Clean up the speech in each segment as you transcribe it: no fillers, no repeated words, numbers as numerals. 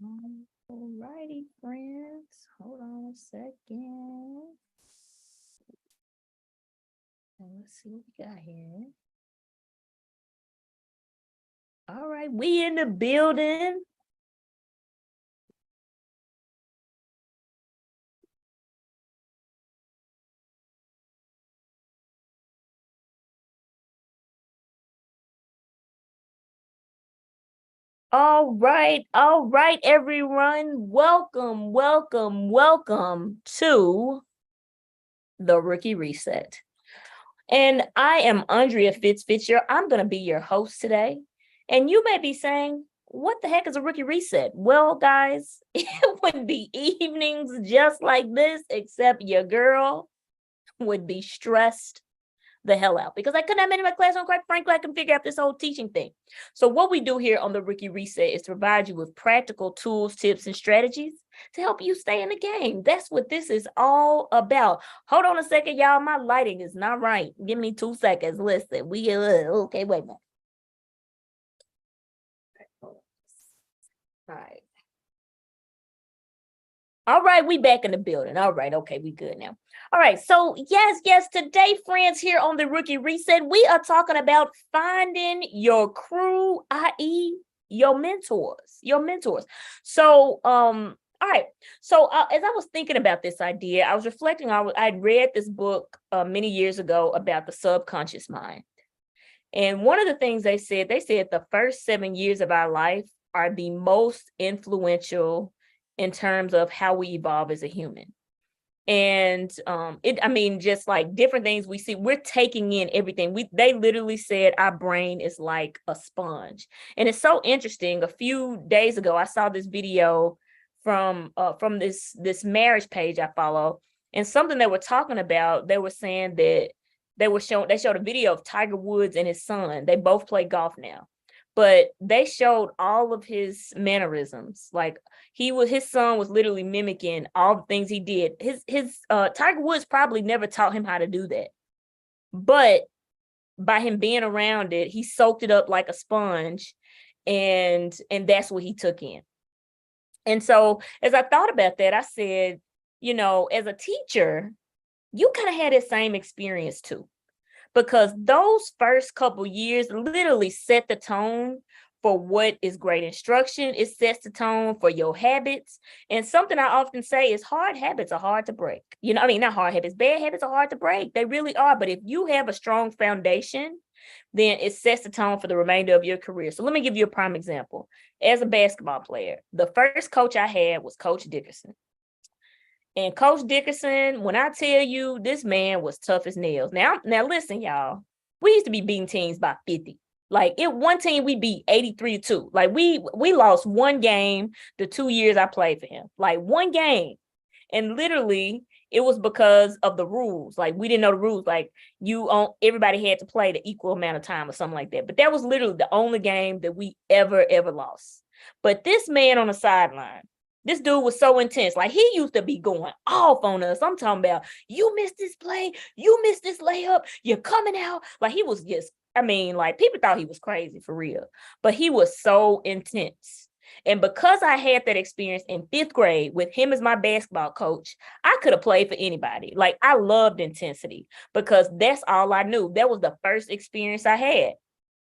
All righty, friends. Hold on a second. Let's see what we got here. All right, we in the building. All right, everyone. Welcome to the Rookie Reset. And I am Andrea Fitzgerald. I'm going to be your host today. And you may be saying, what the heck is a Rookie Reset? Well, guys, it would be evenings just like this, except your girl would be stressed the hell out because I couldn't have been in my classroom. Quite frankly, I can figure out this whole teaching thing. So what we do here on the Rookie Reset is to provide you with practical tools, tips, and strategies to help you stay in the game. That's what this is all about. Hold on a second, y'all. My lighting is not right. Give me 2 seconds. Listen, okay, wait a minute. All right. All right, we back in the building. All right, okay, we good now. All right, so yes, today, friends, here on the Rookie Reset, we are talking about finding your crew, i.e., your mentors. So, all right. So, as I was thinking about this idea, I was reflecting. I'd read this book many years ago about the subconscious mind, and one of the things they said the first 7 years of our life are the most influential in terms of how we evolve as a human. And just like different things we see, we're taking in everything. They literally said our brain is like a sponge. And it's so interesting. A few days ago, I saw this video from this marriage page I follow, and something they were talking about, they were saying that they showed a video of Tiger Woods and his son. They both play golf now, but they showed all of his mannerisms. Like his son was literally mimicking all the things he did. His Tiger Woods probably never taught him how to do that, but by him being around it, he soaked it up like a sponge, and that's what he took in. And so as I thought about that, I said, as a teacher, you kind of had that same experience too, because those first couple years literally set the tone for what is great instruction. It sets the tone for your habits. And something I often say is hard habits are hard to break. Not hard habits, bad habits are hard to break. They really are. But if you have a strong foundation, then it sets the tone for the remainder of your career. So let me give you a prime example. As a basketball player, the first coach I had was Coach Dickerson. And Coach Dickerson, when I tell you, this man was tough as nails. Now listen, y'all. We used to be beating teams by 50. Like one team we beat 83-2. Like we lost one game the 2 years I played for him. Like one game. And literally it was because of the rules. Like we didn't know the rules. Like everybody had to play the equal amount of time or something like that. But that was literally the only game that we ever lost. But this man on the sideline, this dude was so intense. Like he used to be going off on us. I'm talking about, you missed this play, you missed this layup, you're coming out. Like he was just, like people thought he was crazy for real, but he was so intense. And because I had that experience in 5th grade with him as my basketball coach, I could have played for anybody. Like I loved intensity because that's all I knew. That was the first experience I had.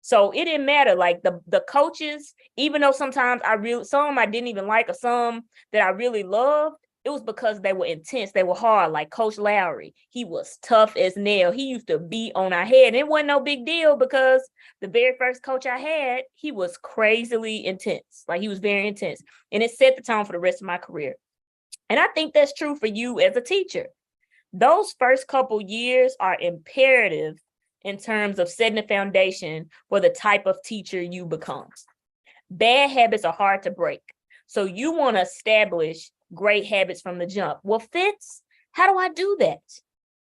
So it didn't matter. Like the coaches, even though sometimes some I didn't even like, or some that I really loved, it was because they were intense. They were hard. Like Coach Lowry, he was tough as nail. He used to beat on our head. And it wasn't no big deal because the very first coach I had, he was crazily intense. Like he was very intense. And it set the tone for the rest of my career. And I think that's true for you as a teacher. Those first couple years are imperative in terms of setting the foundation for the type of teacher you become. Bad habits are hard to break. So you want to establish great habits from the jump. Well, Fitz, how do I do that?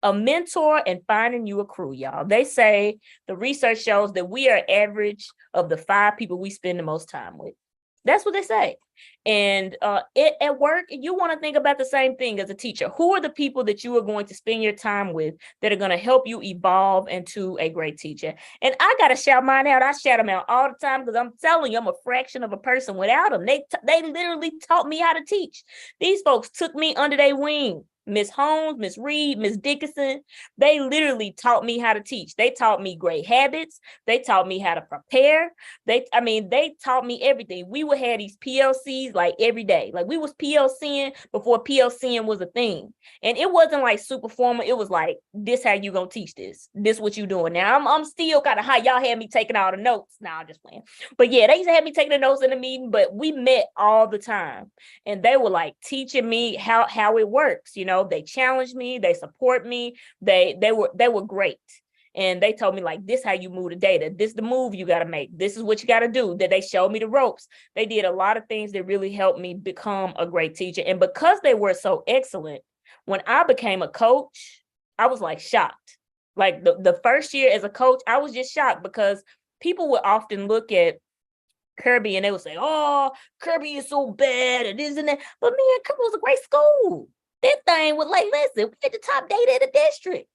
A mentor and finding you a crew, y'all. They say the research shows that we are average of the 5 people we spend the most time with. That's what they say. And at work, you want to think about the same thing as a teacher. Who are the people that you are going to spend your time with that are going to help you evolve into a great teacher? And I got to shout mine out. I shout them out all the time because I'm telling you, I'm a fraction of a person without them. They literally taught me how to teach. These folks took me under their wing. Miss Holmes, Miss Reed, Miss Dickinson, they literally taught me how to teach. They taught me great habits. They taught me how to prepare. They taught me everything. We would have these PLCs like every day. Like we was PLCing before PLCing was a thing. And it wasn't like super formal. It was like, this how you gonna teach this. This what you doing. Now I'm still kind of how y'all had me taking all the notes. Nah, I'm just playing. But yeah, they used to have me taking the notes in the meeting, but we met all the time. And they were like teaching me how it works. They challenged me, they support me, they were great. And they told me like, this how you move the data, this the move you got to make, this is what you got to do. That they showed me the ropes. They did a lot of things that really helped me become a great teacher. And because they were so excellent, when I became a coach, I was like shocked. Like the first year as a coach, I was just shocked because people would often look at Kirby and they would say, oh, Kirby is so bad and this and that. But man, Kirby was a great school. That thing was like, listen, we had the top data in the district.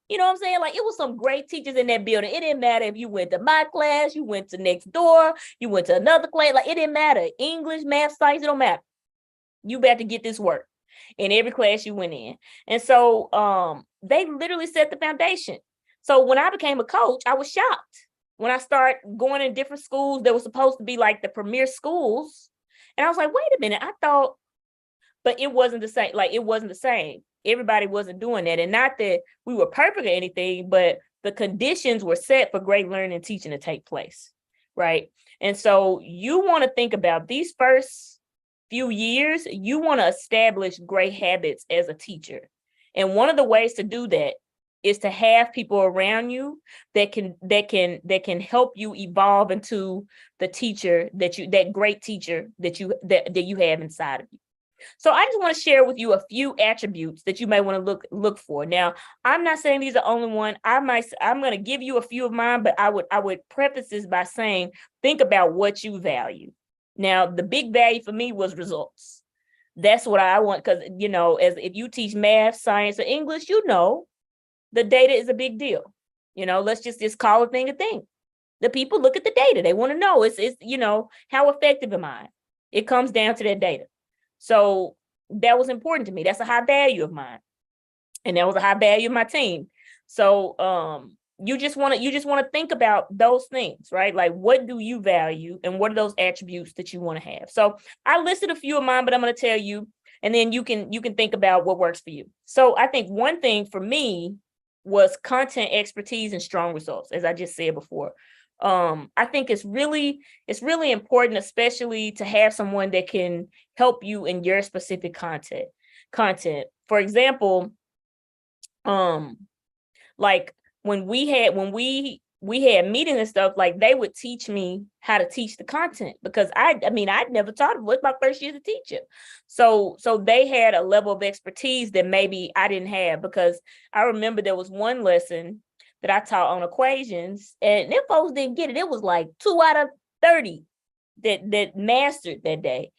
You know what I'm saying? Like, it was some great teachers in that building. It didn't matter if you went to my class, you went to next door, you went to another class. Like, it didn't matter. English, math, science, it don't matter. You better get this work in every class you went in. And so they literally set the foundation. So when I became a coach, I was shocked when I started going in different schools that were supposed to be like the premier schools. And I was like, wait a minute, I thought, but it wasn't the same. Like, it wasn't the same. Everybody wasn't doing that. And not that we were perfect or anything, but the conditions were set for great learning and teaching to take place, right? And so you want to think about these first few years, you want to establish great habits as a teacher. And one of the ways to do that is to have people around you that can help you evolve into the teacher that great teacher that you have inside of you. So I just want to share with you a few attributes that you may want to look for. Now, I'm not saying these are the only one. I'm going to give you a few of mine, but I would preface this by saying, think about what you value. Now, the big value for me was results. That's what I want, because, as if you teach math, science, or English, the data is a big deal. Let's just call a thing a thing. The people look at the data. They want to know, it's how effective am I? It comes down to that data. So that was important to me. That's a high value of mine. And that was a high value of my team. So you just want to think about those things, right? Like, what do you value and what are those attributes that you want to have? So I listed a few of mine, but I'm going to tell you, and then you can think about what works for you. So I think one thing for me was content expertise and strong results, as I just said before. I think it's really important, especially to have someone that can help you in your specific content. For example, like when we had meetings and stuff, like they would teach me how to teach the content, because I'd never taught it. It was my first year as a teacher. So they had a level of expertise that maybe I didn't have, because I remember there was one lesson that I taught on equations, and them folks didn't get it. It was like 2 out of 30 that mastered that day.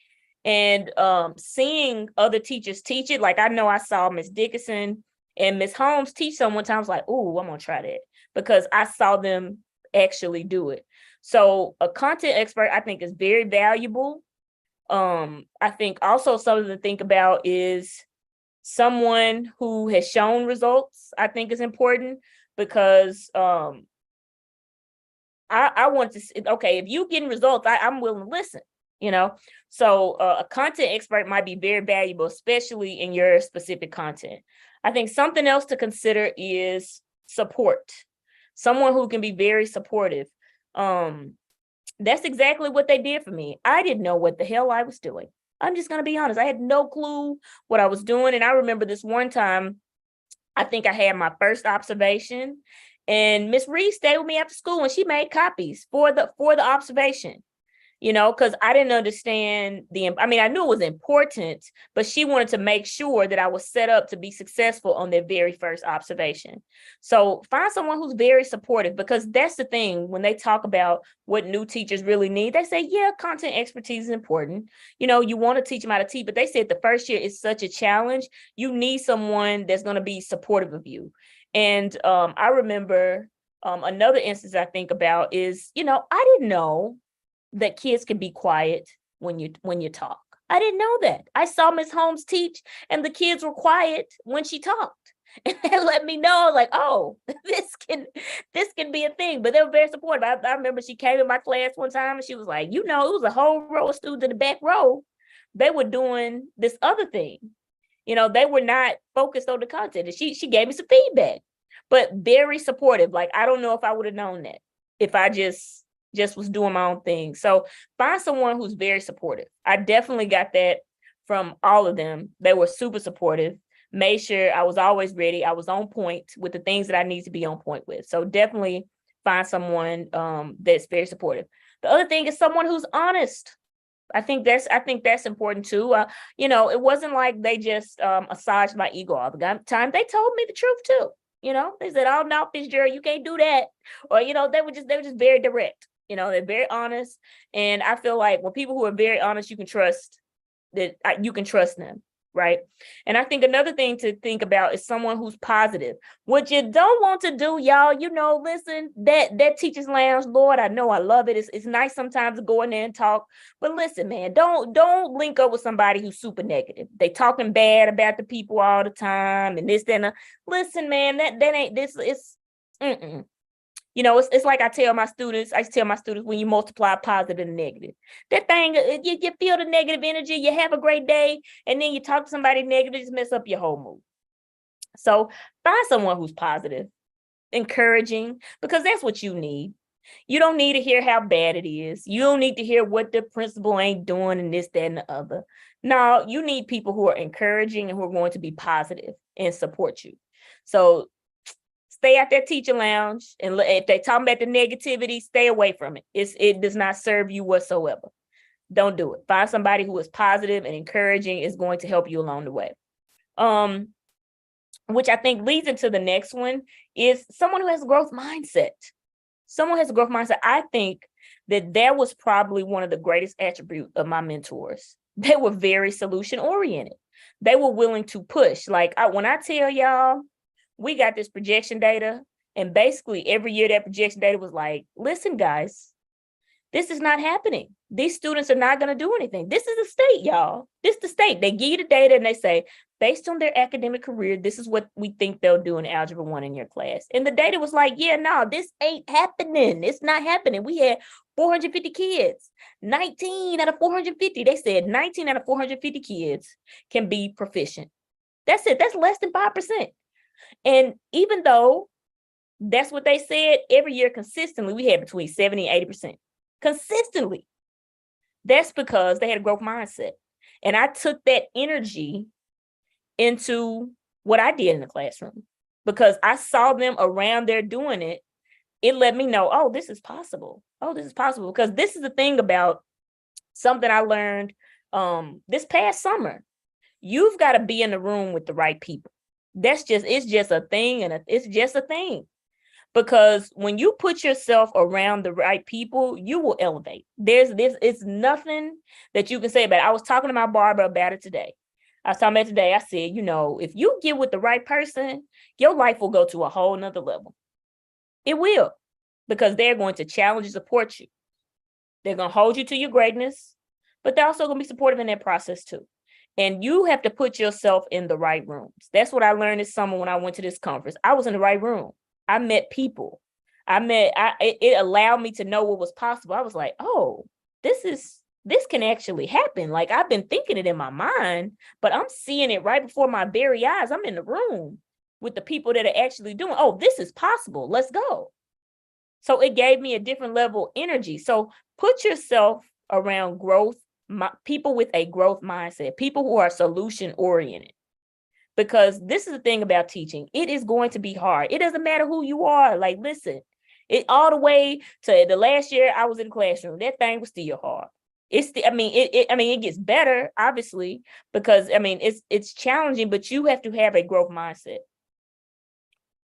And seeing other teachers teach it, like I know I saw Miss Dickinson and Miss Holmes teach someone time. I was like, oh, I'm gonna try that, because I saw them actually do it. So a content expert, I think, is very valuable. I think also something to think about is someone who has shown results. I think is important, because I want to see, okay, if you getting results, I'm willing to listen, So a content expert might be very valuable, especially in your specific content. I think something else to consider is support. Someone who can be very supportive. That's exactly what they did for me. I didn't know what the hell I was doing. I'm just going to be honest. I had no clue what I was doing. And I remember this one time, I think I had my first observation, and Miss Reed stayed with me after school and she made copies for the observation. because I didn't understand I knew it was important, but she wanted to make sure that I was set up to be successful on their very first observation. So find someone who's very supportive, because that's the thing. When they talk about what new teachers really need, they say, yeah, content expertise is important. You want to teach them how to teach, but they said the first year is such a challenge. You need someone that's going to be supportive of you. And I remember another instance I think about is, I didn't know that kids can be quiet when you talk. I didn't know that. I saw Miss Holmes teach, and the kids were quiet when she talked. And that let me know, like, oh, this can be a thing. But they were very supportive. I remember she came in my class one time and she was like, it was a whole row of students in the back row. They were doing this other thing. They were not focused on the content. And she gave me some feedback, but very supportive. Like, I don't know if I would have known that if I just was doing my own thing. So find someone who's very supportive. I definitely got that from all of them. They were super supportive, made sure I was always ready. I was on point with the things that I need to be on point with. So definitely find someone that's very supportive. The other thing is someone who's honest. I think that's important too. It wasn't like they just massaged my ego all the time. They told me the truth too. They said, "Oh no, Fitzgerald, you can't do that," or they were just very direct. They're very honest, and I feel like when people who are very honest, you can trust them, right? And I think another thing to think about is someone who's positive. What you don't want to do, y'all, listen, that teacher's lounge, Lord, I know I love it. It's nice sometimes to go in there and talk, but listen, man, don't link up with somebody who's super negative. They talking bad about the people all the time and this, then. Listen, man, that ain't this. It's. It's like I used to tell my students, when you multiply positive and negative, that thing, you feel the negative energy, you have a great day, and then you talk to somebody negative, just mess up your whole mood. So find someone who's positive, encouraging, because that's what you need. You don't need to hear how bad it is. You don't need to hear what the principal ain't doing and this, that, and the other. No, you need people who are encouraging and who are going to be positive and support you. So stay at that teacher lounge, and if they talking about the negativity, stay away from it. It does not serve you whatsoever. Don't do it. Find somebody who is positive and encouraging, is going to help you along the way. Which I think leads into the next one, is someone who has a growth mindset. Someone has a growth mindset. I think that was probably one of the greatest attributes of my mentors. They were very solution oriented. They were willing to push. Like when I tell y'all, we got this projection data, and basically every year that projection data was like, listen, guys, this is not happening. These students are not going to do anything. This is the state, y'all. This is the state. They give you the data and they say, based on their academic career, this is what we think they'll do in Algebra 1 in your class. And the data was like, yeah, no, this ain't happening. It's not happening. We had 450 kids, 19 out of 450. They said 19 out of 450 kids can be proficient. That's it. That's less than 5%. And even though that's what they said, every year consistently, we had between 70 and 80%. Consistently. That's because they had a growth mindset. And I took that energy into what I did in the classroom, because I saw them around there doing it. It let me know, oh, this is possible. Oh, this is possible. Because this is the thing about something I learned this past summer. You've got to be in the room with the right people. It's just a thing, and it's just a thing. Because when you put yourself around the right people, you will elevate. It's nothing that you can say about it. I was talking to my barber about it today. I said, if you get with the right person, your life will go to a whole nother level. It will, because they're going to challenge and support you. They're going to hold you to your greatness, but they're also going to be supportive in that process too. And you have to put yourself in the right rooms. That's what I learned this summer when I went to this conference. I was in the right room. I met people. It allowed me to know what was possible. I was like, oh, this can actually happen. Like, I've been thinking it in my mind, but I'm seeing it right before my very eyes. I'm in the room with the people that are actually doing, oh, this is possible. Let's go. So it gave me a different level of energy. So put yourself around people with a growth mindset, people who are solution oriented. Because this is the thing about teaching. It is going to be hard. It doesn't matter who you are. Like, listen, It all the way to the last year I was in the classroom. That thing was still hard. It gets better, obviously, because it's challenging, but you have to have a growth mindset.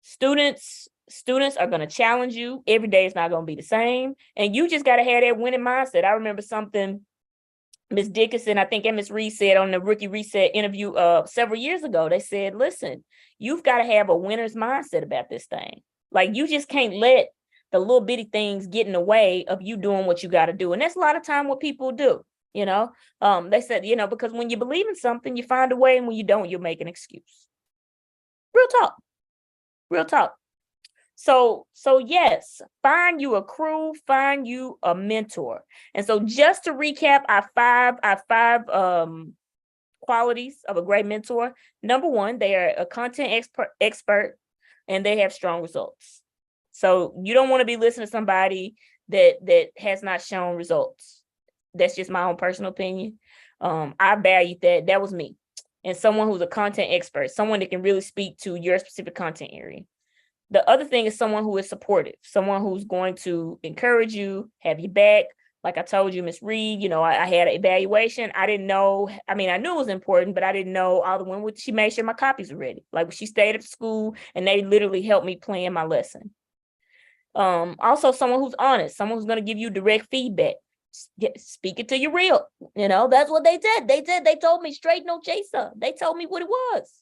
Students are going to challenge you. Every day is not going to be the same. And you just got to have that winning mindset. I remember something Ms. Dickinson, I think, and Ms. Reed said on the Rookie Reset interview several years ago. They said, listen, you've got to have a winner's mindset about this thing. Like, you just can't let the little bitty things get in the way of you doing what you got to do. And that's a lot of time what people do, you know. They said, because when you believe in something, you find a way, and when you don't, you'll make an excuse. Real talk. Real talk. So yes, find you a crew, find you a mentor. And so just to recap our five qualities of a great mentor. Number one, they are a content expert and they have strong results. So you don't want to be listening to somebody that has not shown results. That's just my own personal opinion. I valued that. That was me. And someone who's a content expert, someone that can really speak to your specific content area. The other thing is someone who is supportive, someone who's going to encourage you, have you back. Like I told you, Ms. Reed, I had an evaluation. I didn't know. I knew it was important, but I didn't know all the when she made sure my copies were ready. Like, she stayed at the school and they literally helped me plan my lesson. Also someone who's honest, someone who's going to give you direct feedback. Speak it to you real. That's what they did. They told me straight, no chaser. They told me what it was.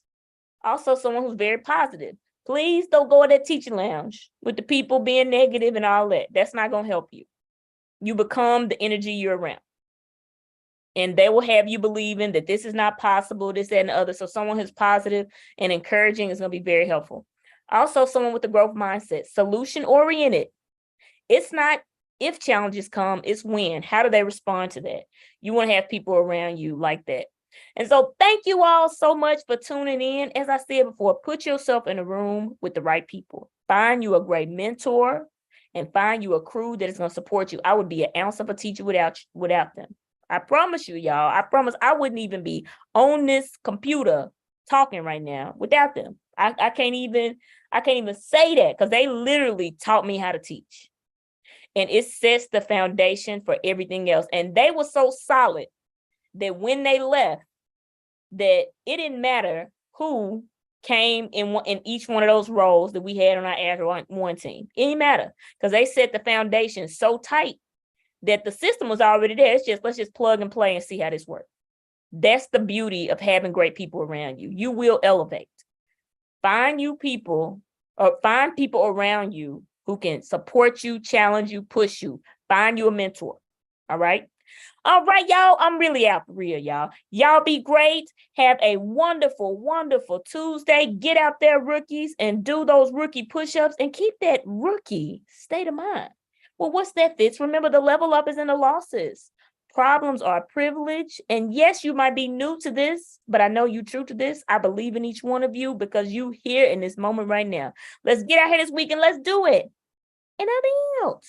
Also someone who's very positive. Please don't go in that teaching lounge with the people being negative and all that. That's not going to help you. You become the energy you're around. And they will have you believing that this is not possible, this, that, and the other. So someone who's positive and encouraging is going to be very helpful. Also, someone with a growth mindset, solution-oriented. It's not if challenges come, it's when. How do they respond to that? You want to have people around you like that. And so thank you all so much for tuning in. As I said before, put yourself in a room with the right people. Find you a great mentor and find you a crew that is going to support you. I would be an ounce of a teacher without them. I promise you, y'all. I promise I wouldn't even be on this computer talking right now without them. I can't even say that because they literally taught me how to teach. And it sets the foundation for everything else. And they were so solid that when they left, that it didn't matter who came in each one of those roles that we had on our Agile One team. It didn't matter because they set the foundation so tight that the system was already there. Let's just plug and play and see how this works. That's the beauty of having great people around you. You will elevate. Find people around you who can support you, challenge you, push you. Find you a mentor. All right. All right, y'all. I'm really out for real, y'all. Y'all be great. Have a wonderful, wonderful Tuesday. Get out there, rookies, and do those rookie push-ups and keep that rookie state of mind. Well, what's that, Fitz? Remember, the level up is in the losses. Problems are a privilege. And yes, you might be new to this, but I know you're true to this. I believe in each one of you because you here in this moment right now. Let's get out here this week and let's do it. And I'm out.